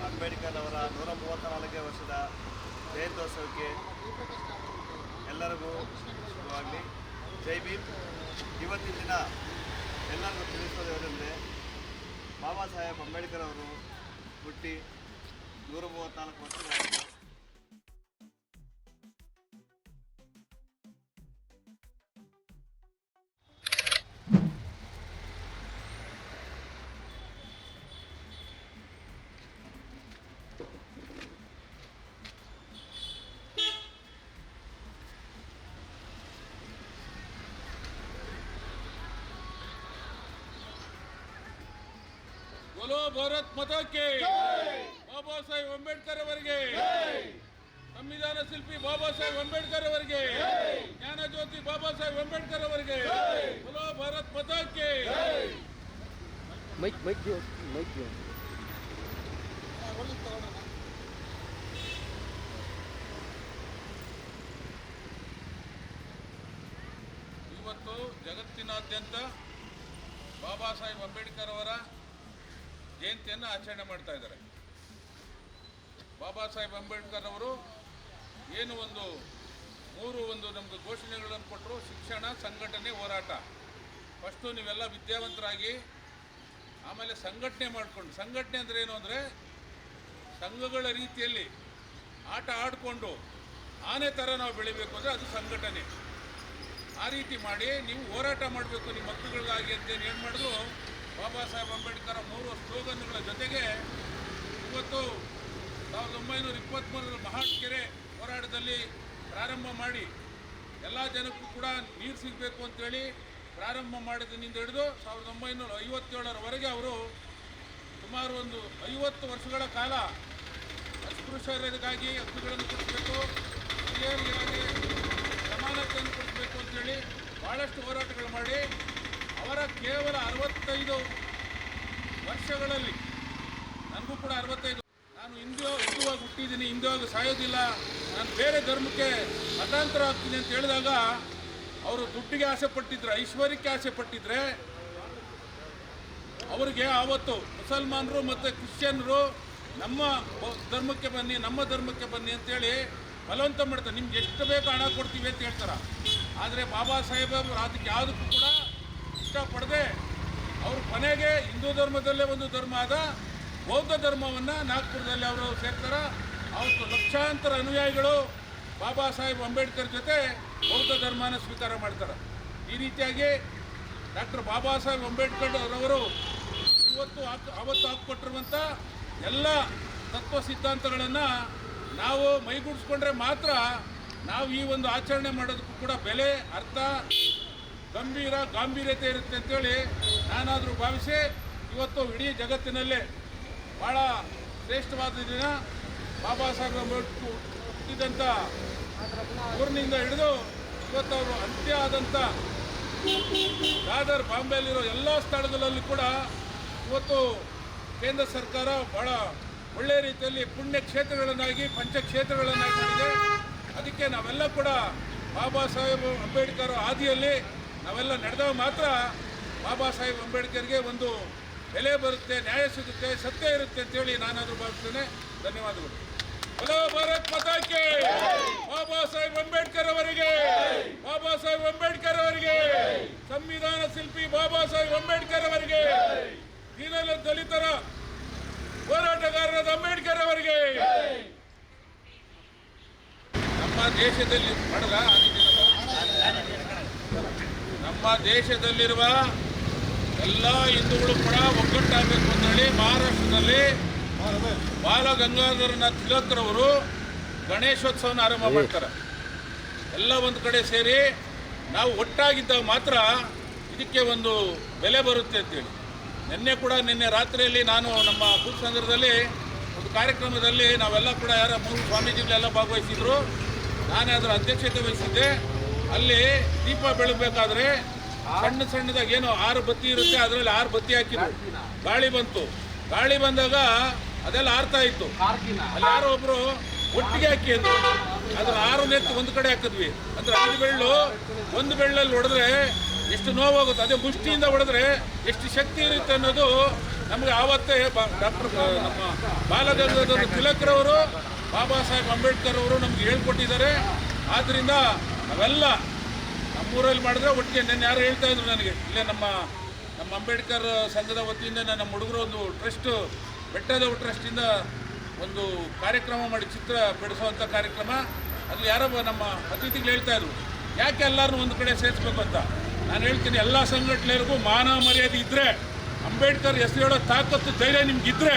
ಅಂಬೇಡ್ಕರ್ ಅವರ 134ನೇ ವರ್ಷದ ಜಯಂತ್ಯೋತ್ಸವಕ್ಕೆ ಎಲ್ಲರಿಗೂ ಶುಭವಾಗಲಿ. ಜೈ ಭೀಮ್. ಇವತ್ತಿನ ದಿನ ಎಲ್ಲರಿಗೂ ತಿಳಿಸೋದೇನೆಂದರೆ, ಬಾಬಾ ಸಾಹೇಬ್ ಅಂಬೇಡ್ಕರ್ ಅವರು ಹುಟ್ಟಿ 134 ವರ್ಷಗಳಾಯಿತು. बोलो भारत माता के बाबा साहेब अंबेडकर ಅವರಿಗೆ, ಸಂವಿಧಾನ ಶಿಲ್ಪಿ ಬಾಬಾ ಸಾಹೇಬ್ ಅಂಬೇಡ್ಕರ್ ಅವರಿಗೆ, ಜ್ಞಾನ ಜ್ಯೋತಿ ಬಾಬಾ ಸಾಹೇಬ್ ಅಂಬೇಡ್ಕರ್ ಅವರಿಗೆ, बोलो भारत माता के. ಮೈಕ್ ಇವತ್ತು ಜಗತ್ತಿನಾದ್ಯಂತ ಬಾಬಾ ಸಾಹೇಬ್ ಅಂಬೇಡ್ಕರ್ ಅವರ ಜಯಂತಿಯನ್ನು ಆಚರಣೆ ಮಾಡ್ತಾ ಇದ್ದಾರೆ. ಬಾಬಾ ಸಾಹೇಬ್ ಅಂಬೇಡ್ಕರ್ ಅವರು ಏನು ಮೂರು ನಮ್ಗೆ ಘೋಷಣೆಗಳನ್ನು ಕೊಟ್ಟರು: ಶಿಕ್ಷಣ, ಸಂಘಟನೆ, ಹೋರಾಟ. ಫಸ್ಟು ನೀವೆಲ್ಲ ವಿದ್ಯಾವಂತರಾಗಿ ಆಮೇಲೆ ಸಂಘಟನೆ ಮಾಡಿಕೊಂಡು, ಸಂಘಟನೆ ಅಂದರೆ ಏನು ಅಂದರೆ ಸಂಘಗಳ ರೀತಿಯಲ್ಲಿ ಆಟ ಆಡಿಕೊಂಡು ಆನೆ ಥರ ನಾವು ಬೆಳಿಬೇಕು ಅಂದರೆ ಅದು ಸಂಘಟನೆ. ಆ ರೀತಿ ಮಾಡಿ ನೀವು ಹೋರಾಟ ಮಾಡಬೇಕು ನಿಮ್ಮ ಮಕ್ಕಳುಗಳಿಗಾಗಿ ಅಂತೇನು ಏನು ಮಾಡಿದ್ರು, ಬಾಬಾ ಸಾಹೇಬ್ ಅಂಬೇಡ್ಕರ್ 3 ಸ್ಲೋಗನ್ಗಳ ಜೊತೆಗೆ ಇವತ್ತು 1923 ಮಹಾಟ್ಕೆರೆ ಹೋರಾಟದಲ್ಲಿ ಪ್ರಾರಂಭ ಮಾಡಿ ಎಲ್ಲ ಜನಕ್ಕೂ ಕೂಡ ನೀರು ಸಿಗಬೇಕು ಅಂತೇಳಿ ಪ್ರಾರಂಭ ಮಾಡಿದ್ರಿಂದ ಹಿಡಿದು 1957ರವರೆಗೆ ಅವರು ಸುಮಾರು 50 ವರ್ಷಗಳ ಕಾಲ ಅಸ್ಪೃಶ್ಯರಿಗಾಗಿ ಹಕ್ಕುಗಳನ್ನು ಕೊಡಿಸಬೇಕು, ಹಿರಿಯರಿಗಾಗಿ ಸಮಾನತೆಯನ್ನು ಕೊಡಿಸಬೇಕು ಅಂತೇಳಿ ಭಾಳಷ್ಟು ಹೋರಾಟಗಳು ಮಾಡಿ ಅವರ ಕೇವಲ 65 ವರ್ಷಗಳಲ್ಲಿ, ನನಗೂ ಕೂಡ 65, ನಾನು ಹಿಂದುವಾಗಿ ಹುಟ್ಟಿದ್ದೀನಿ, ಹಿಂದುವಾಗಿ ಸಾಯೋದಿಲ್ಲ, ನಾನು ಬೇರೆ ಧರ್ಮಕ್ಕೆ ಮತಾಂತರ ಆಗ್ತೀನಿ ಅಂತ ಹೇಳಿದಾಗ ಅವರು ದುಡ್ಡಿಗೆ ಆಸೆ ಪಟ್ಟಿದ್ರೆ, ಐಶ್ವರ್ಯಕ್ಕೆ ಆಸೆ ಪಟ್ಟಿದ್ರೆ ಅವರಿಗೆ ಆವತ್ತು ಮುಸಲ್ಮಾನರು ಮತ್ತು ಕ್ರಿಶ್ಚಿಯನ್ರು ನಮ್ಮ ಧರ್ಮಕ್ಕೆ ಬನ್ನಿ ಅಂತೇಳಿ ಬಲವಂತ ಮಾಡ್ತಾರೆ. ನಿಮ್ಗೆ ಎಷ್ಟು ಬೇಕು ಹಣ ಕೊಡ್ತೀವಿ ಅಂತ ಹೇಳ್ತಾರೆ. ಆದರೆ ಬಾಬಾ ಸಾಹೇಬ್ ಅವರು ಅದಕ್ಕೆ ಯಾವುದಕ್ಕೂ ಕೂಡ ಇಷ್ಟಪಡದೆ ಅವರು ಕೊನೆಗೆ ಹಿಂದೂ ಧರ್ಮದಲ್ಲೇ ಒಂದು ಧರ್ಮ ಆದ ಬೌದ್ಧ ಧರ್ಮವನ್ನು ನಾಗ್ಪುರದಲ್ಲಿ ಅವರು ಸೇರ್ತಾರೆ. ಅವತ್ತು ಲಕ್ಷಾಂತರ ಅನುಯಾಯಿಗಳು ಬಾಬಾ ಸಾಹೇಬ್ ಅಂಬೇಡ್ಕರ್ ಜೊತೆ ಬೌದ್ಧ ಧರ್ಮನ ಸ್ವೀಕಾರ ಮಾಡ್ತಾರೆ. ಈ ರೀತಿಯಾಗಿ ಡಾಕ್ಟರ್ ಬಾಬಾ ಸಾಹೇಬ್ ಅಂಬೇಡ್ಕರ್ ಅವರು ಅವತ್ತು ಹಾಕಿಕೊಟ್ಟಿರುವಂಥ ಎಲ್ಲ ತತ್ವ ಸಿದ್ಧಾಂತಗಳನ್ನು ನಾವು ಮೈಗೂಡಿಸ್ಕೊಂಡ್ರೆ ಮಾತ್ರ ನಾವು ಈ ಒಂದು ಆಚರಣೆ ಮಾಡೋದಕ್ಕೂ ಕೂಡ ಬೆಲೆ, ಅರ್ಥ, ಗಾಂಭೀರ್ಯತೆ ಇರುತ್ತೆ ಅಂತೇಳಿ ನಾನಾದರೂ ಭಾವಿಸಿ ಇವತ್ತು ಇಡೀ ಜಗತ್ತಿನಲ್ಲೇ ಭಾಳ ಶ್ರೇಷ್ಠವಾದ ದಿನ. ಬಾಬಾ ಸಾಹೇಬ್ ಅಂಬೇಡ್ಕರ್ ಹುಟ್ಟಿದಂಥ ಊರಿನಿಂದ ಹಿಡಿದು ಇವತ್ತು ಅವರು ಅಂತ್ಯ ಆದಂಥ ದಾದರ್, ಬಾಂಬೆಯಲ್ಲಿರೋ ಎಲ್ಲ ಸ್ಥಳಗಳಲ್ಲಿ ಕೂಡ ಇವತ್ತು ಕೇಂದ್ರ ಸರ್ಕಾರ ಭಾಳ ಒಳ್ಳೆಯ ರೀತಿಯಲ್ಲಿ ಪುಣ್ಯಕ್ಷೇತ್ರಗಳನ್ನಾಗಿ, ಪಂಚಕ್ಷೇತ್ರಗಳನ್ನಾಗಿ ಮಾಡಿದೆ. ಅದಕ್ಕೆ ನಾವೆಲ್ಲ ಕೂಡ ಬಾಬಾ ಸಾಹೇಬ್ ಅಂಬೇಡ್ಕರ್ ಹಾದಿಯಲ್ಲಿ ನಾವೆಲ್ಲ ನಡೆದಾಗ ಮಾತ್ರ ಬಾಬಾ ಸಾಹೇಬ್ ಅಂಬೇಡ್ಕರ್ಗೆ ಒಂದು ಬೆಲೆ ಬರುತ್ತೆ, ನ್ಯಾಯ ಸಿಗುತ್ತೆ, ಸತ್ಯ ಇರುತ್ತೆ ಅಂತೇಳಿ ನಾನಾದರೂ ಭಾವಿಸ್ತೇನೆ. ಧನ್ಯವಾದಗಳು. ಹಲೋ ಭಾರತ್ ಮಾತಾ ಕಿ. ಬಾಬಾ ಸಾಹೇಬ್ ಅಂಬೇಡ್ಕರ್ ಅವರಿಗೆ, ಬಾಬಾ ಸಾಹೇಬ್ ಅಂಬೇಡ್ಕರ್ ಅವರಿಗೆ, ಸಂವಿಧಾನ ಶಿಲ್ಪಿ ಬಾಬಾ ಸಾಹೇಬ್ ಅಂಬೇಡ್ಕರ್ ಅವರಿಗೆ, ದಲಿತರ ಹೋರಾಟಗಾರರಾದ ಅಂಬೇಡ್ಕರ್ ಅವರಿಗೆ. ನಮ್ಮ ದೇಶದಲ್ಲಿರುವ ಎಲ್ಲ ಹಿಂದೂಗಳು ಕೂಡ ಒಗ್ಗಟ್ಟಾಗಬೇಕು ಅಂತೇಳಿ ಮಹಾರಾಷ್ಟ್ರದಲ್ಲಿ ಬಾಲ ಗಂಗಾಧರನಾಥ್ ತಿಲಕ್ರವರು ಗಣೇಶೋತ್ಸವನ ಆರಂಭ ಮಾಡ್ತಾರೆ. ಎಲ್ಲ ಒಂದು ಕಡೆ ಸೇರಿ ನಾವು ಒಟ್ಟಾಗಿದ್ದಾಗ ಮಾತ್ರ ಇದಕ್ಕೆ ಒಂದು ಬೆಲೆ ಬರುತ್ತೆ ಅಂತೇಳಿ. ನಿನ್ನೆ ರಾತ್ರಿಯಲ್ಲಿ ನಾನು ನಮ್ಮ ಬುಕ್ ಸಂಘದಲ್ಲಿ ಒಂದು ಕಾರ್ಯಕ್ರಮದಲ್ಲಿ ನಾವೆಲ್ಲ ಕೂಡ 3 ಸ್ವಾಮೀಜಿಗಳೆಲ್ಲ ಭಾಗವಹಿಸಿದ್ರು. ನಾನೇ ಅದರ ಅಧ್ಯಕ್ಷತೆ ವಹಿಸಿದ್ದೆ. ಅಲ್ಲಿ ದೀಪ ಬೆಳಗಬೇಕಾದ್ರೆ ಸಣ್ಣದಾಗಿ ಏನೋ 6 ಬತ್ತಿ ಇರುತ್ತೆ, ಅದರಲ್ಲಿ 6 ಬತ್ತಿ ಹಾಕಿದ್ರು. ಗಾಳಿ ಬಂದಾಗ ಅದೆಲ್ಲ ಆರ್ತಾ ಇತ್ತು. ಅಲ್ಲಿ ಯಾರೋ ಒಬ್ರು ಒಟ್ಟಿಗೆ ಹಾಕಿ ಅಂದ್ರು. ಅದ್ರ 6 ನೆತ್ತು ಒಂದು ಕಡೆ ಹಾಕಿದ್ವಿ. ಅಂದ್ರೆ 5 ಬೆಳ್ಳು ಒಂದು ಬೆಳ್ಳಲ್ಲಿ ಹೊಡೆದ್ರೆ ಎಷ್ಟು ನೋವಾಗುತ್ತೆ, ಅದೇ ಮುಷ್ಟಿಯಿಂದ ಹೊಡೆದ್ರೆ ಎಷ್ಟು ಶಕ್ತಿ ಇರುತ್ತೆ ಅನ್ನೋದು ನಮಗೆ ಆವತ್ತೇ ಡಾಕ್ಟರ್ ನಮ್ಮ ಬಾಲಗಂಗಾಧರ ತಿಲಕ್ರವರು ಬಾಬಾ ಸಾಹೇಬ್ ಅಂಬೇಡ್ಕರ್ ಅವರು ನಮ್ಗೆ ಹೇಳ್ಕೊಟ್ಟಿದ್ದಾರೆ. ಆದ್ದರಿಂದ ನಾವೆಲ್ಲ ನಮ್ಮೂರಲ್ಲಿ ಮಾಡಿದ್ರೆ ಒಟ್ಟಿಗೆ ನಾನು ಯಾರು ಹೇಳ್ತಾ ಇದ್ರು ನನಗೆ ಇಲ್ಲೇ ನಮ್ಮ ಅಂಬೇಡ್ಕರ್ ಸಂಘದ ವತಿಯಿಂದ ನಮ್ಮ ಹುಡುಗರು ಒಂದು ಟ್ರಸ್ಟ್ ಬೆಟ್ಟದ ಟ್ರಸ್ಟಿಂದ ಒಂದು ಕಾರ್ಯಕ್ರಮ ಮಾಡಿ ಚಿತ್ರ ಬಿಡಿಸುವಂಥ ಕಾರ್ಯಕ್ರಮ. ಅಲ್ಲಿ ಯಾರೋ ನಮ್ಮ ಅತಿಥಿಗಳು ಹೇಳ್ತಾ ಇದ್ರು ಯಾಕೆ ಎಲ್ಲರೂ ಒಂದು ಕಡೆ ಸೇರಿಸ್ಬೇಕು ಅಂತ. ನಾನು ಹೇಳ್ತೀನಿ ಎಲ್ಲ ಸಂಘಟನೆಯರಿಗೂ ಮಾನ ಮರ್ಯಾದೆ ಇದ್ದರೆ, ಅಂಬೇಡ್ಕರ್ ಹೆಸರು ಹೇಳೋ ತಾಕತ್ತು ಧೈರ್ಯ ನಿಮ್ಗಿದ್ರೆ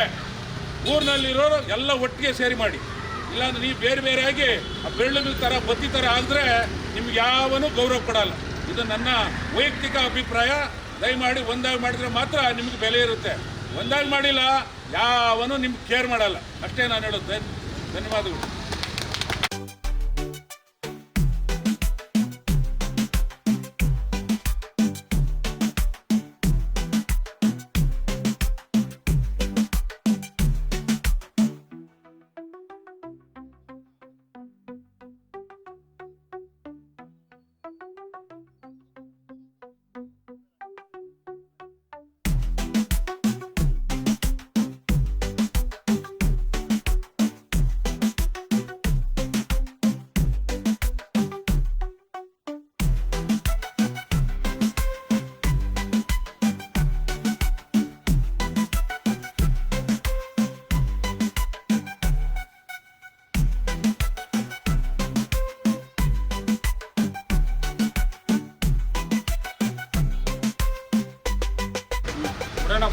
ಊರಿನಲ್ಲಿರೋರು ಎಲ್ಲ ಒಟ್ಟಿಗೆ ಸೇರಿ ಮಾಡಿ. ಇಲ್ಲಾಂದ್ರೆ ನೀವು ಬೇರೆ ಬೇರೆಯಾಗಿ ಆ ಬೆಳ್ಳುಗಳ ಥರ ಬತ್ತಿ ಥರ ಆದರೆ ನಿಮ್ಗೆ ಯಾವನೂ ಗೌರವ ಕೊಡಲ್ಲ. ಇದು ನನ್ನ ವೈಯಕ್ತಿಕ ಅಭಿಪ್ರಾಯ. ದಯಮಾಡಿ ಒಂದಾಗಿ ಮಾಡಿದ್ರೆ ಮಾತ್ರ ನಿಮ್ಗೆ ಬೆಲೆ ಇರುತ್ತೆ. ಒಂದಾಗಿ ಮಾಡಿಲ್ಲ ಯಾವನೂ ನಿಮ್ಗೆ ಕೇರ್ ಮಾಡಲ್ಲ. ಅಷ್ಟೇ ನಾನು ಹೇಳೋದು. ಧನ್ಯವಾದಗಳು.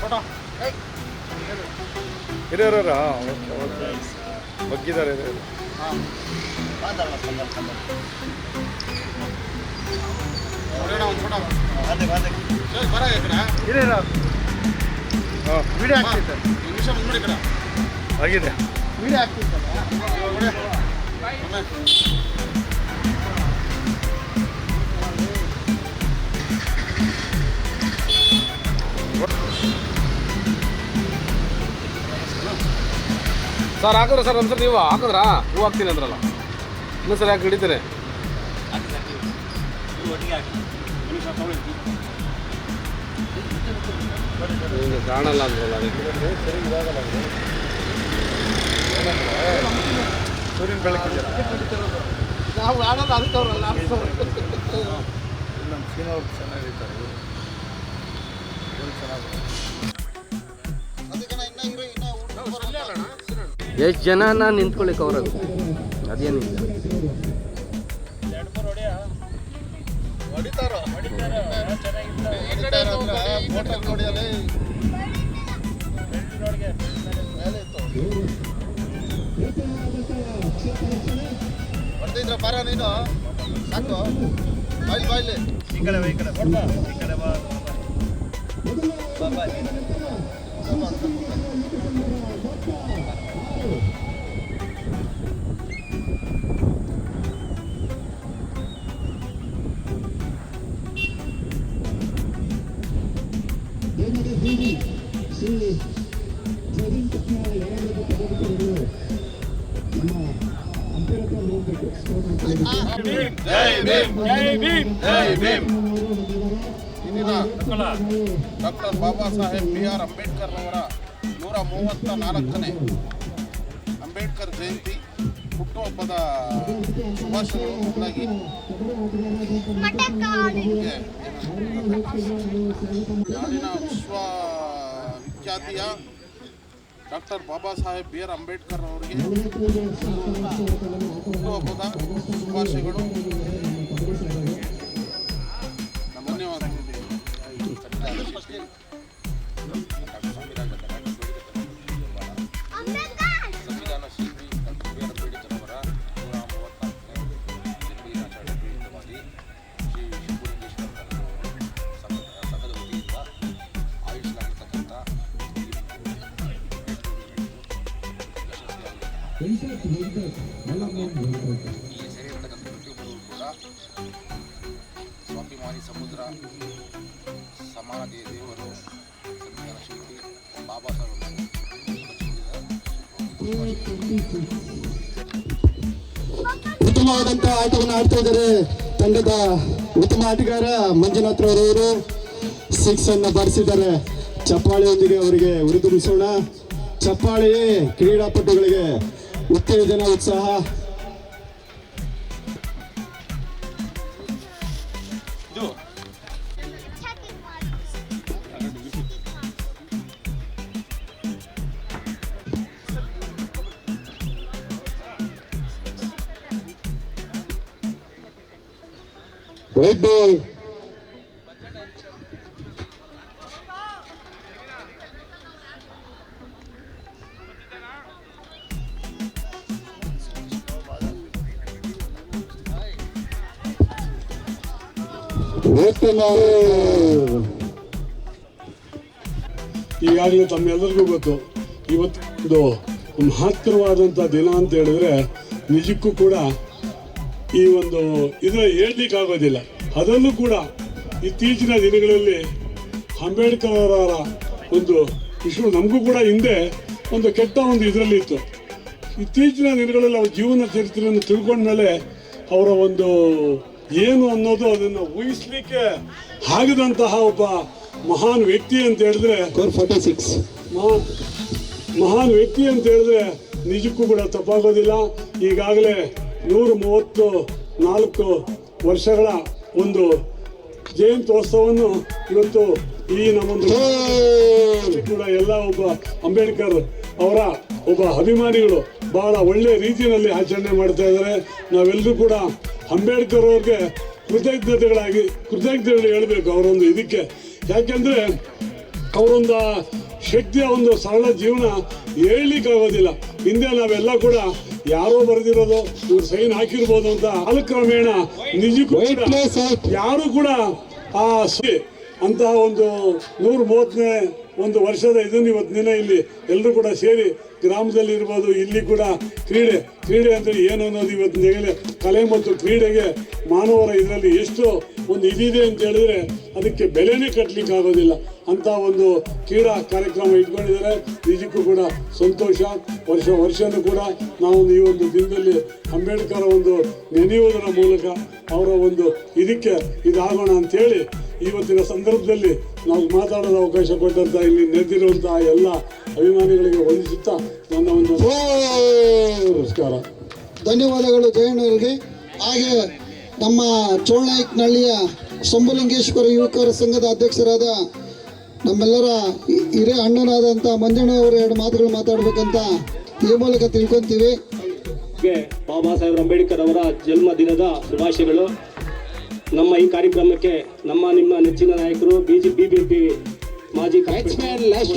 ಫೋಟೋ ಹಿರಿಯರ ಬಗ್ಗಿದ್ದಾರೆ. ಹಿರಿಯರ ವಿಡಿಯೋ ಆಗ್ತಿತ್ತು, ಆಗಿದೆ ವಿಡಿಯೋ ಆಗ್ತಿತ್ತು. ಸರ್ ಹಾಕಿದ್ರೆ ಸರ್ ಒಂದ್ಸಲ ನೀವು ಹಾಕಿದ್ರಾ? ಹೂ ಹಾಕ್ತೀನಿ ಅಂದ್ರಲ್ಲ, ಇನ್ನೊಂದ್ಸಲ ಯಾಕೆ ಹಿಡಿತೀರಿ? ಕಾಣಲ್ಲ ಅಂದ್ರಲ್ಲ ಸೂರ್ಯನ ಬೆಳಕಿದೆ. ನಾವು ಆಡೋದು ಅದಕ್ಕೆ ಅವ್ರಲ್ಲ ನಮ್ಮ ಸೀನವ್ರು ಚೆನ್ನಾಗಿರ್ತಾರೆ. ಎಷ್ಟು ಜನ ನಾನು ನಿಂತ್ಕೊಳ್ಳಿಕ್ಕೆ ಅವ್ರದು ಅದೇನಿಲ್ಲ. ಹೊಡೆದಿದ್ರ ಬರ ನೀನು ಸಾಕು. ಬಾಯ್ಲಿ ಬಾಯ್ಲಿ ಈ ಕಡೆ ಈ ಕಡೆ ಬಾ, ಈ ಕಡೆ ಬಾ. ಇಂದಿನ ಡಾಕ್ಟರ್ ಬಾಬಾ ಸಾಹೇಬ್ BR ಅಂಬೇಡ್ಕರ್ ಅವರ 134ನೇ ಅಂಬೇಡ್ಕರ್ ಜಯಂತಿ ಹುಟ್ಟುಹಬ್ಬದ ಶುಭಾಶಯಗಳು. ಮೊದಲಾಗಿ ನಾಡಿನ ವಿಶ್ವವಿಖ್ಯಾತಿಯ ಡಾಕ್ಟರ್ ಬಾಬಾ ಸಾಹೇಬ್ BR ಅಂಬೇಡ್ಕರ್ ಅವರಿಗೆ ಹುಟ್ಟುಹಬ್ಬದ ಶುಭಾಶಯಗಳು. ಧನ್ಯವಾದಗಳು. ಸಂವಿಧಾನ ಶಿಲ್ಪಿ ಡಾಕ್ಟರ್ BR ಅಂಬೇಡ್ಕರ್ ಅವರ 134ನೇ ಜನ್ಮದಿನಾಚರಣೆ ನಿಮಿತ್ತವಾಗಿ ಶ್ರೀ ಶಿವಲಿಂಗೇಶ್ವರ ಸಂಘದ ವತಿಯಿಂದ ಆಯೋಜಿಸಲಾಗಿರ್ತಕ್ಕಂಥ ಈ ಸೇರಿರ್ತಕ್ಕಂಥ ಪ್ರತಿಯೊಬ್ಬರು ಕೂಡ ಸ್ವಾಭಿಮಾನಿ ಸಮುದ್ರ ಸಮಾನ ದೇವರು ಸಂವಿಧಾನ ಶಿಲ್ಪಿ ಬಾಬಾ ಸಾಹೇಬ್ ಉತ್ತಮವಾದಂಥ ಆಟವನ್ನು ಆಡ್ತಾ ಇದ್ದಾರೆ ತಂಡದ ಉತ್ತಮ ಆಟಗಾರ ಮಂಜುನಾಥ್ ರವರು 6 ಅನ್ನು ಬಾರಿಸಿದ್ದಾರೆ. ಚಪ್ಪಾಳೆಯೊಂದಿಗೆ ಅವರಿಗೆ ಉರಿದುಂಬಿಸೋಣ. ಚಪ್ಪಾಳೆಯೇ ಕ್ರೀಡಾಪಟುಗಳಿಗೆ ಉತ್ತೇಜನ, ಉತ್ಸಾಹ. White ball. ಈಗಾಗಲೇ ತಮ್ಮೆಲ್ಲರಿಗೂ ಗೊತ್ತು, ಇವತ್ತು ಮಹತ್ತರವಾದಂಥ ದಿನ ಅಂತ ಹೇಳಿದ್ರೆ ನಿಜಕ್ಕೂ ಕೂಡ ಈ ಒಂದು ಇದನ್ನ ಹೇಳ್ಲಿಕ್ಕೆ ಆಗೋದಿಲ್ಲ. ಅದನ್ನು ಕೂಡ ಇತ್ತೀಚಿನ ದಿನಗಳಲ್ಲಿ ಅಂಬೇಡ್ಕರ್ ಅವರ ಒಂದು ವಿಶ್ವ ನಮಗೂ ಕೂಡ ಹಿಂದೆ ಒಂದು ಕೆಟ್ಟ ಒಂದು ಇದರಲ್ಲಿತ್ತು. ಇತ್ತೀಚಿನ ದಿನಗಳಲ್ಲಿ ಅವ್ರ ಜೀವನ ಚರಿತ್ರೆಯನ್ನು ತಿಳ್ಕೊಂಡ್ಮೇಲೆ ಅವರ ಒಂದು ಏನು ಅನ್ನೋದು ಅದನ್ನು ಊಹಿಸ್ಲಿಕ್ಕೆ ಆಗದಂತಹ ಒಬ್ಬ ಮಹಾನ್ ವ್ಯಕ್ತಿ ಅಂತ ಹೇಳಿದ್ರೆ 46 ಮಹಾನ್ ವ್ಯಕ್ತಿ ಅಂತ ಹೇಳಿದ್ರೆ ನಿಜಕ್ಕೂ ಕೂಡ ತಪ್ಪಾಗೋದಿಲ್ಲ. ಈಗಾಗಲೇ 134 ವರ್ಷಗಳ ಒಂದು ಜಯಂತ್ಯೋತ್ಸವವನ್ನು ಇವತ್ತು ಈ ನಮ್ಮೊಂದು ಕೂಡ ಎಲ್ಲ ಒಬ್ಬ ಅಂಬೇಡ್ಕರ್ ಅವರ ಒಬ್ಬ ಅಭಿಮಾನಿಗಳು ಬಹಳ ಒಳ್ಳೆ ರೀತಿಯಲ್ಲಿ ಆಚರಣೆ ಮಾಡ್ತಾ ಇದ್ದಾರೆ. ನಾವೆಲ್ಲರೂ ಕೂಡ ಅಂಬೇಡ್ಕರ್ ಅವ್ರಿಗೆ ಕೃತಜ್ಞತೆಗಳು ಹೇಳಬೇಕು ಅವರೊಂದು ಇದಕ್ಕೆ. ಯಾಕೆಂದ್ರೆ ಅವರೊಂದು ಶಕ್ತಿಯ ಒಂದು ಸರಳ ಜೀವನ ಹೇಳಲಿಕ್ಕಾಗೋದಿಲ್ಲ. ಹಿಂದೆ ನಾವೆಲ್ಲ ಕೂಡ ಯಾರೋ ಬರೆದಿರೋದು ಇವ್ರು ಸೈನ್ ಹಾಕಿರ್ಬೋದು ಅಂತ ಕಾಲಕ್ರಮೇಣ ನಿಜಕ್ಕೂ ಯಾರು ಕೂಡ ಆ ಅಂತಹ ಒಂದು 130ನೇ ಒಂದು ವರ್ಷದ ಇದನ್ನು ಇವತ್ತು ದಿನ ಇಲ್ಲಿ ಎಲ್ಲರೂ ಕೂಡ ಸೇರಿ ಗ್ರಾಮದಲ್ಲಿ ಇರ್ಬೋದು, ಇಲ್ಲಿ ಕೂಡ ಕ್ರೀಡೆ ಅಂದರೆ ಏನು ಅನ್ನೋದು ಇವತ್ತಿನ ಕಲೆ ಮತ್ತು ಕ್ರೀಡೆಗೆ ಮಾನವರ ಇದರಲ್ಲಿ ಎಷ್ಟು ಒಂದು ಇದಿದೆ ಅಂತ ಹೇಳಿದ್ರೆ ಅದಕ್ಕೆ ಬೆಲೆನೇ ಕಟ್ಟಲಿಕ್ಕೆ ಆಗೋದಿಲ್ಲ ಅಂತ ಒಂದು ಕ್ರೀಡಾ ಕಾರ್ಯಕ್ರಮ ಇಟ್ಕೊಂಡಿದ್ದಾರೆ. ನಿಜಕ್ಕೂ ಕೂಡ ಸಂತೋಷ. ವರ್ಷನೂ ಕೂಡ ನಾವು ಈ ಒಂದು ದಿನದಲ್ಲಿ ಅಂಬೇಡ್ಕರ್ ಒಂದು ನೆನೆಯುವುದರ ಮೂಲಕ ಅವರ ಒಂದು ಇದಕ್ಕೆ ಇದಾಗೋಣ ಅಂತೇಳಿ ಇವತ್ತಿನ ಸಂದರ್ಭದಲ್ಲಿ ನಾವು ಮಾತಾಡೋದು ಅವಕಾಶ ಕೊಟ್ಟಂತ ಇಲ್ಲಿ ನೆರೆದಿರುವಂತಹ ಎಲ್ಲ ಅಭಿಮಾನಿಗಳಿಗೆ ವಂದಿಸುತ್ತಾ ನನ್ನ ಒಂದು ನಮಸ್ಕಾರ, ಧನ್ಯವಾದಗಳು ಜಯಣ್ಣವರಿಗೆ. ಹಾಗೆ ನಮ್ಮ ಚೋಳನಾಯಕನಹಳ್ಳಿಯ ಶಂಭುಲಿಂಗೇಶ್ವರ ಯುವಕರ ಸಂಘದ ಅಧ್ಯಕ್ಷರಾದ ನಮ್ಮೆಲ್ಲರ ಹಿರಿಯ ಅಣ್ಣನಾದಂಥ ಮಂಜಣ್ಣವರು 2 ಮಾತುಗಳು ಮಾತಾಡ್ಬೇಕಂತ ಈ ಮೂಲಕ ತಿಳ್ಕೊಂತೀವಿ. ಬಾಬಾ ಸಾಹೇಬ್ ಅಂಬೇಡ್ಕರ್ ಅವರ ಜನ್ಮ ದಿನದ ಶುಭಾಶಯಗಳು. ನಮ್ಮ ಈ ಕಾರ್ಯಕ್ರಮಕ್ಕೆ ನಿಮ್ಮ ನೆಚ್ಚಿನ ನಾಯಕರು ಬಿಜೆಪಿ ಮಾಜಿ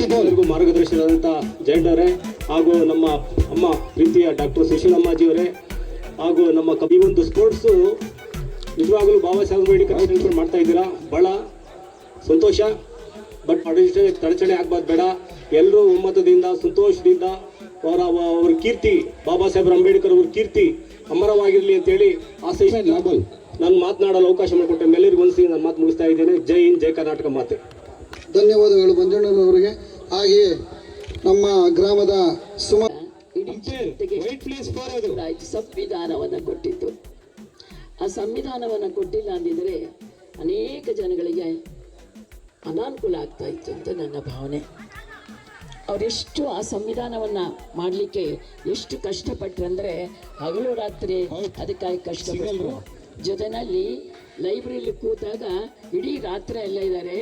ಎಲ್ಲರಿಗೂ ಮಾರ್ಗದರ್ಶನರಾದಂಥ ಜಯಣ್ಣವರೇ, ಹಾಗೂ ನಮ್ಮ ಅಮ್ಮ ಪ್ರೀತಿಯ ಡಾಕ್ಟರ್ ಸುಶೀಲಮ್ಮಾಜಿಯವರೇ, ಹಾಗೂ ನಮ್ಮ ಈ ಒಂದು ಸ್ಪೋರ್ಟ್ಸು ನಿಜವಾಗಲೂ ಬಾಬಾ ಸಾಹೇಬ್ ಅಂಬೇಡ್ಕರ್ ಮಾಡ್ತಾ ಇದ್ದೀರಾ, ಭಾಳ ಸಂತೋಷ. ಬಟ್ ತಡಚಣೆ ಆಗ್ಬಾರ್ದು, ಬೇಡ. ಎಲ್ಲರೂ ಒಮ್ಮತದಿಂದ ಸಂತೋಷದಿಂದ ಅವರ ಕೀರ್ತಿ, ಬಾಬಾ ಸಾಹೇಬ್ ಅಂಬೇಡ್ಕರ್ ಅವ್ರ ಕೀರ್ತಿ ಅಮರವಾಗಿರಲಿ ಅಂತೇಳಿ ಆಸೆ ನಾನು ಮಾತನಾಡಲು ಅವಕಾಶ ಮಾಡಿಕೊಟ್ಟೆ. ಎಲ್ಲರಿಗೂ ಒಂದ್ಸಿ ನಾನು ಮಾತು ಮುಗಿಸ್ತಾ ಇದ್ದೇನೆ. ಜೈ ಹಿಂದ್, ಜೈ ಕರ್ನಾಟಕ ಮಾತೆ. ಧನ್ಯವಾದಗಳು ಮಂಜಣ್ಣನವರಿಗೆ. ಹಾಗೆಯೇ ನಮ್ಮ ಗ್ರಾಮದ ಸಂವಿಧಾನವನ್ನು ಕೊಟ್ಟಿದ್ದು. ಆ ಸಂವಿಧಾನವನ್ನು ಕೊಟ್ಟಿಲ್ಲ ಅಂದಿದ್ರೆ ಅನೇಕ ಜನಗಳಿಗೆ ಅನಾನುಕೂಲ ಆಗ್ತಾ ಇತ್ತು ಅಂತ ನನ್ನ ಭಾವನೆ. ಅವರೆಷ್ಟು ಆ ಸಂವಿಧಾನವನ್ನು ಮಾಡಲಿಕ್ಕೆ ಎಷ್ಟು ಕಷ್ಟಪಟ್ಟರಂದರೆ ಹಗಲು ರಾತ್ರಿ ಅದಕ್ಕಾಗಿ ಕಷ್ಟಪಟ್ಟರು. ಜೊತೆಯಲ್ಲಿ ಲೈಬ್ರರಿಲಿ ಕೂತಾಗ ಇಡೀ ರಾತ್ರಿ ಎಲ್ಲ ಇದ್ದಾರೆ.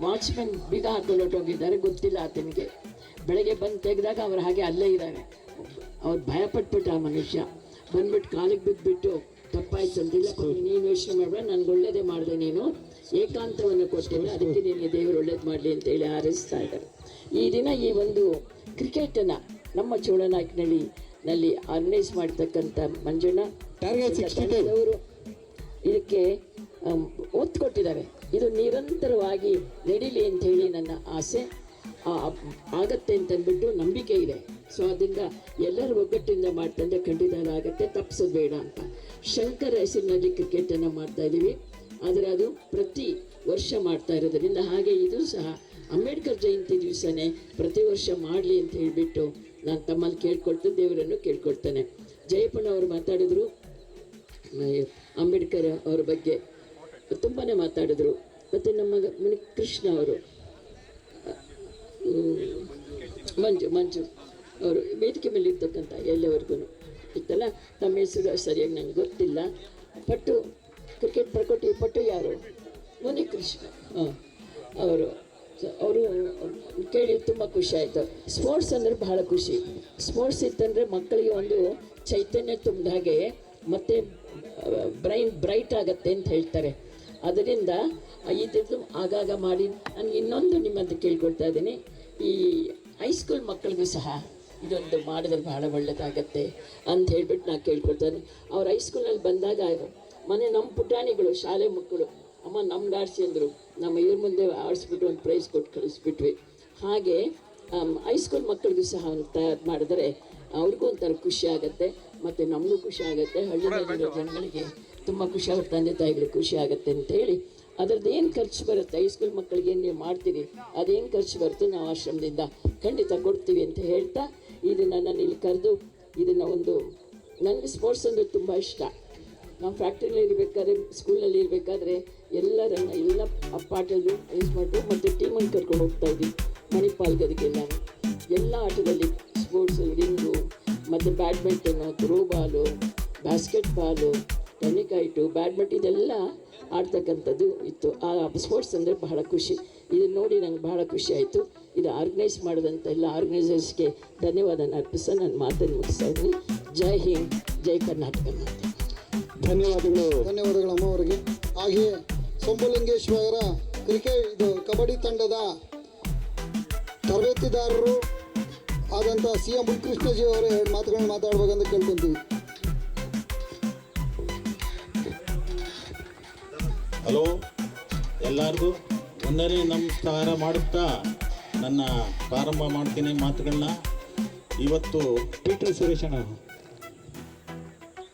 ವಾಚ್ಮೆನ್ ಬೀಗ ಹಾಕೊಂಡು ಹೊರಟೋಗಿದ್ದಾರೆ, ಗೊತ್ತಿಲ್ಲ ಆತನಿಗೆ. ಬೆಳಗ್ಗೆ ಬಂದು ತೆಗೆದಾಗ ಅವ್ರು ಹಾಗೆ ಅಲ್ಲೇ ಇದ್ದಾರೆ. ಅವ್ರು ಭಯಪಟ್ಬಿಟ್ಟು ಆ ಮನುಷ್ಯ ಬಂದ್ಬಿಟ್ಟು ಕಾಲಿಗೆ ಬಿದ್ದುಬಿಟ್ಟು ತಪ್ಪಾಯ್ತು ಅಂತಿಲ್ಲ, ನೀನು ಯೋಚನೆ ಮಾಡಬೇಡ, ನನಗೆ ಒಳ್ಳೇದೇ ಮಾಡಿದೆ, ನೀನು ಏಕಾಂತವನ್ನು ಕೊಟ್ಟಿಲ್ಲ, ಅದಕ್ಕೆ ನಿನಗೆ ದೇವರು ಒಳ್ಳೇದು ಮಾಡಲಿ ಅಂತೇಳಿ ಹಾರೈಸ್ತಾ ಇದ್ದಾರೆ. ಈ ದಿನ ಈ ಒಂದು ಕ್ರಿಕೆಟನ್ನು ನಮ್ಮ ಚೋಳನಾಯಕನಹಳ್ಳಿನಲ್ಲಿ ಆರ್ಗನೈಸ್ ಮಾಡ್ತಕ್ಕಂಥ ಮಂಜಣ್ಣ ಅವರು ಇದಕ್ಕೆ ಒತ್ತು ಕೊಟ್ಟಿದ್ದಾರೆ. ಇದು ನಿರಂತರವಾಗಿ ನಡೀಲಿ ಅಂತ ಹೇಳಿ ನನ್ನ ಆಸೆ. ಆಗತ್ತೆ ಅಂತಂದ್ಬಿಟ್ಟು ನಂಬಿಕೆ ಇದೆ. ಸೊ ಅದರಿಂದ ಎಲ್ಲರೂ ಒಗ್ಗಟ್ಟಿಂದ ಮಾಡ್ತಂದ್ರೆ ಖಂಡಿತ ಆಗುತ್ತೆ, ತಪ್ಪಿಸೋದು ಬೇಡ ಅಂತ. ಶಂಕರ್ ಹೆಸರಿನಲ್ಲಿ ಕ್ರಿಕೆಟನ್ನು ಮಾಡ್ತಾ ಇದ್ದೀವಿ, ಆದರೆ ಅದು ಪ್ರತಿ ವರ್ಷ ಮಾಡ್ತಾ ಇರೋದ್ರಿಂದ ಹಾಗೆ ಇದು ಸಹ ಅಂಬೇಡ್ಕರ್ ಜಯಂತಿ ದಿವಸನೇ ಪ್ರತಿ ವರ್ಷ ಮಾಡಲಿ ಅಂತ ಹೇಳಿಬಿಟ್ಟು ನಾನು ತಮ್ಮಲ್ಲಿ ಕೇಳ್ಕೊಳ್ತು, ದೇವರನ್ನು ಕೇಳ್ಕೊಳ್ತಾನೆ. ಜಯಪ್ಪಣ್ಣ ಅವರು ಮಾತಾಡಿದ್ರು, ಅಂಬೇಡ್ಕರ್ ಅವ್ರ ಬಗ್ಗೆ ತುಂಬಾ ಮಾತಾಡಿದ್ರು. ಮತ್ತು ನಮ್ಮ ಕೃಷ್ಣ ಅವರು ಮಂಜು ಅವರು ವೇದಿಕೆ ಮೇಲೆ ಇರ್ತಕ್ಕಂಥ ಎಲ್ಲವರೆಗೂ ಇತ್ತಲ್ಲ, ನಮ್ಮ ಹೆಸರು ಸರಿಯಾಗಿ ನಂಗೆ ಗೊತ್ತಿಲ್ಲ. ಪಟ್ಟು ಕ್ರಿಕೆಟ್ ಪ್ರಕೃತಿ ಪಟ್ಟು ಯಾರು, ಮುನಿಕೃಷ್ಣ ಅವರು ಕೇಳಿ ತುಂಬ ಖುಷಿ ಆಯಿತು. ಸ್ಪೋರ್ಟ್ಸ್ ಅಂದರೆ ಬಹಳ ಖುಷಿ. ಸ್ಪೋರ್ಟ್ಸ್ ಇತ್ತಂದರೆ ಮಕ್ಕಳಿಗೆ ಒಂದು ಚೈತನ್ಯ ತುಂಬಿದ ಹಾಗೆ ಮತ್ತು ಬ್ರೈನ್ ಬ್ರೈಟ್ ಆಗುತ್ತೆ ಅಂತ ಹೇಳ್ತಾರೆ. ಅದರಿಂದ ಇದನ್ನು ಆಗಾಗ ಮಾಡಿ ನಾನು ಇನ್ನೊಂದು ನಿಮ್ಮಂತ ಕೇಳ್ಕೊಳ್ತಾ ಇದ್ದೀನಿ, ಈ ಹೈಸ್ಕೂಲ್ ಮಕ್ಕಳಿಗೂ ಸಹ ಇದೊಂದು ಮಾಡಿದ್ರೆ ಬಹಳ ಒಳ್ಳೆಯದಾಗತ್ತೆ ಅಂತ ಹೇಳ್ಬಿಟ್ಟು ನಾನು ಕೇಳ್ಕೊಳ್ತಾ ಇದ್ದೀನಿ. ಅವ್ರು ಹೈಸ್ಕೂಲಲ್ಲಿ ಬಂದಾಗ ನಮ್ಮ ಪುಟಾಣಿಗಳು ಶಾಲೆ ಮಕ್ಕಳು ಅಮ್ಮ ನಮ್ಗೆ ಆಡಿಸಿ ಅಂದರು, ನಮ್ಮ ಇವ್ರ ಮುಂದೆ ಆಡಿಸ್ಬಿಟ್ಟು ಒಂದು ಪ್ರೈಸ್ ಕೊಟ್ಟು ಕಳಿಸ್ಬಿಟ್ವಿ. ಹಾಗೆ ಹೈಸ್ಕೂಲ್ ಮಕ್ಕಳಿಗೂ ಸಹ ಅವ್ನು ತಯಾರು ಮಾಡಿದ್ರೆ ಅವ್ರಿಗೂ ಒಂಥರ ಖುಷಿ ಆಗುತ್ತೆ ಮತ್ತು ನಮಗೂ ಖುಷಿ ಆಗುತ್ತೆ, ಹಳ್ಳಿಯಲ್ಲಿರೋ ಜನಗಳಿಗೆ ತುಂಬ ಖುಷಿ ಆಗುತ್ತೆ, ತಂದೆ ತಾಯಿಗಳಿಗೆ ಖುಷಿ ಆಗುತ್ತೆ ಅಂತೇಳಿ ಅದ್ರದ್ದು ಏನು ಖರ್ಚು ಬರುತ್ತೆ ಹೈಸ್ಕೂಲ್ ಮಕ್ಕಳಿಗೆ ಏನು ನೀವು ಮಾಡ್ತೀರಿ ಅದೇನು ಖರ್ಚು ಬರುತ್ತೆ ನಾವು ಆಶ್ರಮದಿಂದ ಖಂಡಿತ ಕೊಡ್ತೀವಿ ಅಂತ ಹೇಳ್ತಾ ಇದನ್ನು ನಾನು ಇಲ್ಲಿ ಕರೆದು ಇದನ್ನು ಒಂದು ನನಗೆ ಸ್ಪೋರ್ಟ್ಸ್ ಅಂದರೆ ತುಂಬ ಇಷ್ಟ. ನಾವು ಫ್ಯಾಕ್ಟ್ರಿಯಲ್ಲಿ ಇರಬೇಕಾದ್ರೆ ಸ್ಕೂಲಲ್ಲಿ ಇರಬೇಕಾದ್ರೆ ಎಲ್ಲ ಪಾಠಗಳು ಯೂಸ್ ಮಾಡಿದ್ರು ಮತ್ತು ಟೀಮನ್ನು ಕರ್ಕೊಂಡು ಹೋಗ್ತಾ ಇದ್ವಿ ಮಣಿಪಾಲ್ಗದಕ್ಕೆಲ್ಲ. ಎಲ್ಲ ಆಟದಲ್ಲಿ ಸ್ಪೋರ್ಟ್ಸು, ರಿಂಗು ಮತ್ತು ಬ್ಯಾಡ್ಮಿಂಟನ್ನು, ಥ್ರೋಬಾಲು, ಬಾಸ್ಕೆಟ್ಬಾಲು, ಟೆನ್ನಿಕೈಟು, ಬ್ಯಾಡ್ಮಿಂಟನ್ ಇದೆಲ್ಲ ಆಡ್ತಕ್ಕಂಥದ್ದು ಇತ್ತು. ಆ ಸ್ಪೋರ್ಟ್ಸ್ ಅಂದರೆ ಬಹಳ ಖುಷಿ. ಇದನ್ನು ನೋಡಿ ನಂಗೆ ಬಹಳ ಖುಷಿ ಆಯಿತು. ಇದು ಆರ್ಗನೈಸ್ ಮಾಡಿದಂಥ ಎಲ್ಲ ಆರ್ಗನೈಸರ್ಸ್ಗೆ ಧನ್ಯವಾದ ಅರ್ಪಿಸ ನಾನು ಮಾತನ್ನು ಮುಗಿಸ್ತಾ ಇದ್ದೀನಿ. ಜೈ ಹಿಂದ್, ಜೈ ಕರ್ನಾಟಕ. ಧನ್ಯವಾದಗಳು ಅಮ್ಮ ಅವರಿಗೆ. ಹಾಗೆಯೇ ಸೊಂಬುಲಿಂಗೇಶ್ವರ ಕಬಡ್ಡಿ ತಂಡದ ತರಬೇತಿದಾರರು ಆದಂಥ CM ಮುನಿಕೃಷ್ಣಜಿ ಅವರು 2 ಮಾತುಗಳನ್ನು ಮಾತಾಡ್ಬೇಕಂತ ಕೇಳ್ಕೊತೀವಿ. ಹಲೋ, ಎಲ್ಲರಿಗೂ ಒಂದನೇ ನಮಸ್ಕಾರ ಮಾಡುತ್ತಾ ನನ್ನ ಪ್ರಾರಂಭ ಮಾಡ್ತೀನಿ ಮಾತುಗಳನ್ನ. ಇವತ್ತು ಪೀಟರ್ ಸುರೇಶಣ್ಣ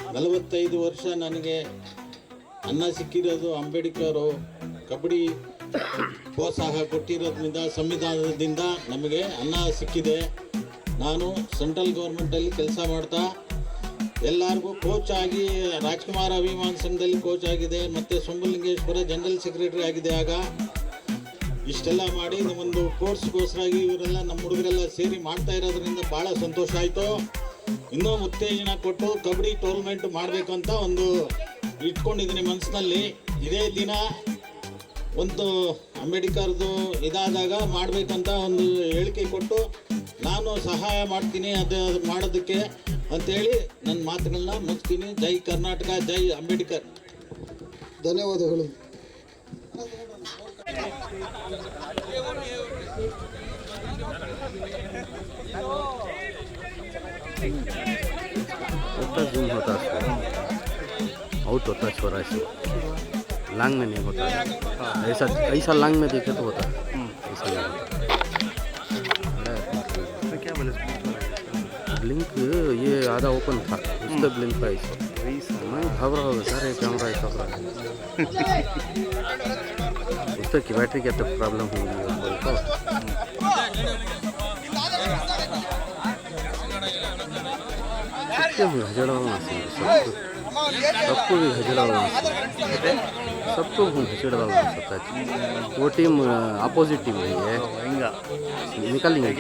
45 ವರ್ಷ ನನಗೆ ಅನ್ನ ಸಿಕ್ಕಿರೋದು ಅಂಬೇಡ್ಕರು ಕಬಡ್ಡಿ ಪ್ರೋತ್ಸಾಹ ಕೊಟ್ಟಿರೋದ್ರಿಂದ, ಸಂವಿಧಾನದಿಂದ ನಮಗೆ ಅನ್ನ ಸಿಕ್ಕಿದೆ. ನಾನು ಸೆಂಟ್ರಲ್ ಗೌರ್ಮೆಂಟಲ್ಲಿ ಕೆಲಸ ಮಾಡ್ತಾ ಎಲ್ಲರಿಗೂ ಕೋಚ್ ಆಗಿ ರಾಜ್ಕುಮಾರ್ ಅಭಿಮಾನ್ ಸಂಘದಲ್ಲಿ ಕೋಚ್ ಆಗಿದೆ ಮತ್ತು ಸೊಂಬುಲಿಂಗೇಶ್ವರ ಜನರಲ್ ಸೆಕ್ರೆಟರಿ ಆಗಿದೆ. ಆಗ ಇಷ್ಟೆಲ್ಲ ಮಾಡಿ ಒಂದು ಕೋರ್ಸ್ಗೋಸ್ಕರಾಗಿ ಇವರೆಲ್ಲ ನಮ್ಮ ಹುಡುಗರೆಲ್ಲ ಸೇರಿ ಮಾಡ್ತಾ ಇರೋದ್ರಿಂದ ಭಾಳ ಸಂತೋಷ ಆಯಿತು. ಇನ್ನೂ ಉತ್ತೇಜನ ಕೊಟ್ಟು ಕಬಡ್ಡಿ ಟೂರ್ನಮೆಂಟ್ ಮಾಡಬೇಕಂತ ಒಂದು ಇಟ್ಕೊಂಡಿದ್ದೀನಿ ಮನಸ್ಸಿನಲ್ಲಿ. ಇದೇ ದಿನ ಒಂದು ಅಂಬೇಡ್ಕರ್ದು ಇದಾದಾಗ ಮಾಡಬೇಕಂತ ಒಂದು ಹೇಳಿಕೆ ಕೊಟ್ಟು ನಾನು ಸಹಾಯ ಮಾಡ್ತೀನಿ ಅದು ಮಾಡೋದಕ್ಕೆ ಅಂತೇಳಿ ನನ್ನ ಮಾತುಗಳನ್ನ ಮುಗಿಸ್ತೀನಿ. ಜೈ ಕರ್ನಾಟಕ, ಜೈ ಅಂಬೇಡ್ಕರ್. ಧನ್ಯವಾದಗಳು. होता जूम होता आउट होता छोरा से लांग में नहीं होता. ऐसा लांग में देखे तो होता, ऐसा नहीं होता. क्या बोले ब्लिंक ये आधा ओपन था, उसका ब्लिंक था ऐसा. मैं खबर होगा सर, ये कैमरा ऐसा उसका की बैटरी क्या तो प्रॉब्लम होगी बोल तो हजड़ा सबको भी हजड़ा सबको हजड़ा सकता है. वो टीम अपोजिट टीम है, निकालेंगे.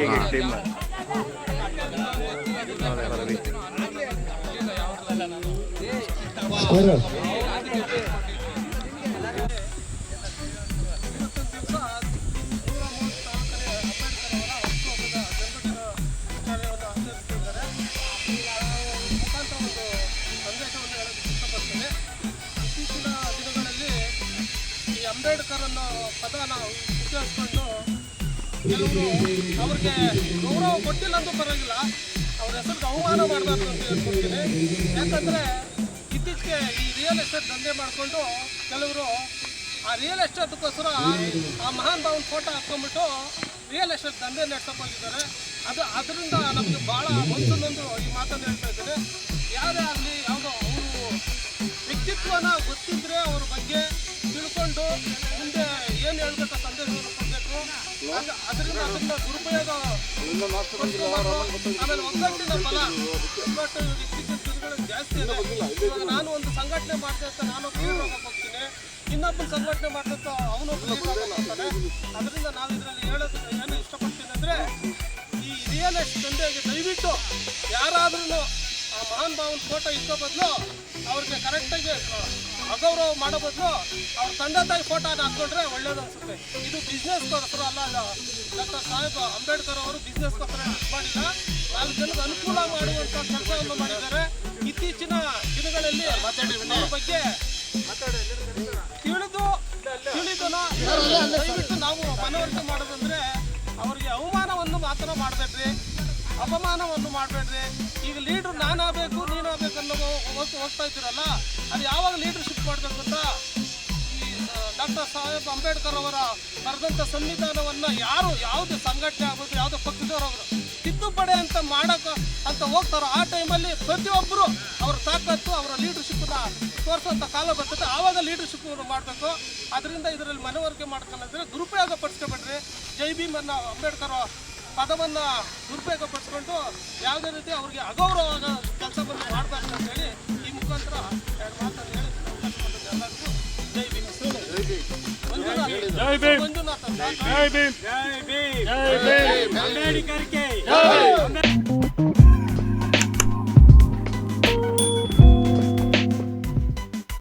ಅಂಬೇಡ್ಕರ್ ಅನ್ನೋ ಪದನ ಉಪಯೋಗಿಸ್ಕೊಂಡು ಕೆಲವರು ಅವ್ರಿಗೆ ಗೌರವ ಕೊಟ್ಟಿಲ್ಲ ಅಂತೂ ಪರವಾಗಿಲ್ಲ, ಅವ್ರ ಹೆಸರಿಗೆ ಅವಮಾನ ಮಾಡಬಾರ್ದು ಅಂತ ಹೇಳ್ಕೊಡ್ತೀನಿ. ಯಾಕಂದರೆ ಇತ್ತೀಚೆಗೆ ಈ ರಿಯಲ್ ಎಸ್ಟೇಟ್ ದಂಧೆ ಮಾಡಿಕೊಂಡು ಕೆಲವರು ಆ ರಿಯಲ್ ಎಸ್ಟೇಟ್ಗೋಸ್ಕರ ಆ ಮಹಾನ್ ಭಾವನ ಫೋಟೋ ಹಾಕ್ಕೊಂಡ್ಬಿಟ್ಟು ರಿಯಲ್ ಎಸ್ಟೇಟ್ ದಂಧೆ ನಡೆಸ್ಕೊಂಡಿದ್ದಾರೆ. ಅದರಿಂದ ನಮಗೆ ಭಾಳ ಮನಸ್ಸನ್ನೊಂದು ಈ ಮಾತನ್ನು ಹೇಳ್ತಾ ಇದ್ದಾರೆ. ಯಾರೇ ಆಗಲಿ ಯಾವುದೋ ಅವರು ವ್ಯಕ್ತಿತ್ವನ ಗೊತ್ತಿದ್ರೆ ಅವ್ರ ಬಗ್ಗೆ ತಿಳ್ಕೊಂಡು ಮುಂದೆ ಏನು ಹೇಳ್ಬೇಕು ಸಂದೇಶವನ್ನು ಕೊಡಬೇಕು. ಅದರಿಂದ ದುರುಪಯೋಗ ಆಮೇಲೆ ಒಗ್ಗಟ್ಟಿನ ಬಲ, ಒಗ್ಗಟ್ಟು ಇತ್ತೀಚಿನ ದಿನಗಳಲ್ಲಿ ಜಾಸ್ತಿ ಇದೆ. ಇವಾಗ ನಾನು ಒಂದು ಸಂಘಟನೆ ಮಾಡ್ತಾ ಇರ್ತಾ ನಾನು ತೀವ್ರವಾಗಿ ಹೋಗ್ತೀನಿ, ಇನ್ನೊಬ್ಬನ ಸಂಘಟನೆ ಮಾಡ್ತಾ ಅವನು ತೀವ್ರವಾಗಿ ಹೋಗ್ತಾನೆ. ಅದರಿಂದ ನಾವು ಇದರಲ್ಲಿ ಹೇಳೋದು ಏನು ಇಷ್ಟಪಡ್ತೀನಿ ಹೇಳಿದ್ರೆ ಈ ರಿಯಲ್ ಎಸ್ಟೇಟ್ ದಂಧೆಗೆ ದಯವಿಟ್ಟು ಯಾರಾದ್ರೂ ಆ ಮಹಾನ್ ಭಾವನ ಫೋಟೋ ಇಕ್ಕೋ ಬದಲು ಅವ್ರಿಗೆ ಕರೆಕ್ಟಾಗಿ ಅಗೌರವ ಮಾಡೋ ಬದಲು ಅವ್ರ ತಂದೆ ತಾಯಿ ಫೋಟೋನ ಹಾಕ್ಕೊಂಡ್ರೆ ಒಳ್ಳೇದು ಅನ್ಸುತ್ತೆ. ಇದು ಬಿಸ್ನೆಸ್ಗೋಸ್ಕರ ಅಲ್ಲ. ಡಾಕ್ಟರ್ ಸಾಹೇಬ್ ಅಂಬೇಡ್ಕರ್ ಅವರು ಬಿಸ್ನೆಸ್ಗೋಸ್ಕರ ಮಾಡಿಲ್ಲ, 4 ಜನಕ್ಕೆ ಅನುಕೂಲ ಮಾಡುವಂಥ ಕೆಲಸವನ್ನು ಮಾಡಿದ್ದಾರೆ. ಇತ್ತೀಚಿನ ದಿನಗಳಲ್ಲಿ ಅವ್ರ ಬಗ್ಗೆ ತಿಳಿದು ದಯವಿಟ್ಟು ನಾವು ಮನವರಿಕೆ ಮಾಡೋದಂದ್ರೆ ಅವ್ರಿಗೆ ಅವಮಾನವನ್ನು ಮಾತ್ರ ಮಾಡಬೇಡ್ರಿ, ಅಪಮಾನವನ್ನು ಮಾಡಬೇಡ್ರಿ. ಈಗ ಲೀಡ್ರು ನಾನಾಗಬೇಕು ನೀನಾಗಬೇಕು ಅನ್ನೋ ಹೋಗ್ತಾ ಇದ್ದೀರಲ್ಲ, ಅದು ಯಾವಾಗ ಲೀಡರ್ಶಿಪ್ ಮಾಡಬೇಕು ಅಂತ ಈ ಡಾಕ್ಟರ್ ಸಾಹೇಬ್ ಅಂಬೇಡ್ಕರ್ ಅವರ ಬರೆದಂಥ ಸಂವಿಧಾನವನ್ನು ಯಾರು ಯಾವುದೇ ಸಂಘಟನೆ ಆಗ್ಬೋದು, ಯಾವುದೇ ಪಕ್ಷದವರವರು ತಿದ್ದುಪಡಿ ಅಂತ ಮಾಡೋಕೆ ಅಂತ ಹೋಗ್ತಾರೋ ಆ ಟೈಮಲ್ಲಿ ಪ್ರತಿಯೊಬ್ಬರು ಅವ್ರ ತಾಕತ್ತು ಅವರ ಲೀಡರ್ಶಿಪ್ಪನ್ನ ತೋರಿಸುವಂಥ ಕಾಲ ಬರ್ತದೆ. ಆವಾಗ ಲೀಡರ್ಶಿಪ್ ಮಾಡಬೇಕು. ಅದರಿಂದ ಇದರಲ್ಲಿ ಮನವರಿಕೆ ಮಾಡ್ಕೊಳ್ಳೋದ್ರೆ ದುರುಪಯೋಗ ಪಡಿಸ್ಕೊಬೇಡ್ರಿ. ಜೈ ಭೀಮ್ ಅನ್ನೋ ಅಂಬೇಡ್ಕರ್ ಪದವನ್ನು ದುರುಪಯೋಗ ಪಡಿಸ್ಕೊಂಡು ಯಾವುದೇ ರೀತಿ ಅವ್ರಿಗೆ ಅಗೌರವ ಕೆಲಸವನ್ನು ಮಾಡಬಾರ್ದು ಅಂತೇಳಿ ಈ ಮುಖಾಂತರ 2 ಮಾತನ್ನು ಹೇಳಿ ಎಲ್ಲರಿಗೂ ಜೈ ಭೀಮ್. ಮಂಜುನಾಥ್ ಜೈ ಭೀಮ್. ಮಂಜುನಾಥ್ ಜೈ ಭೀಮ್. ಅಂಬೇಡ್ಕರ್ಗೆ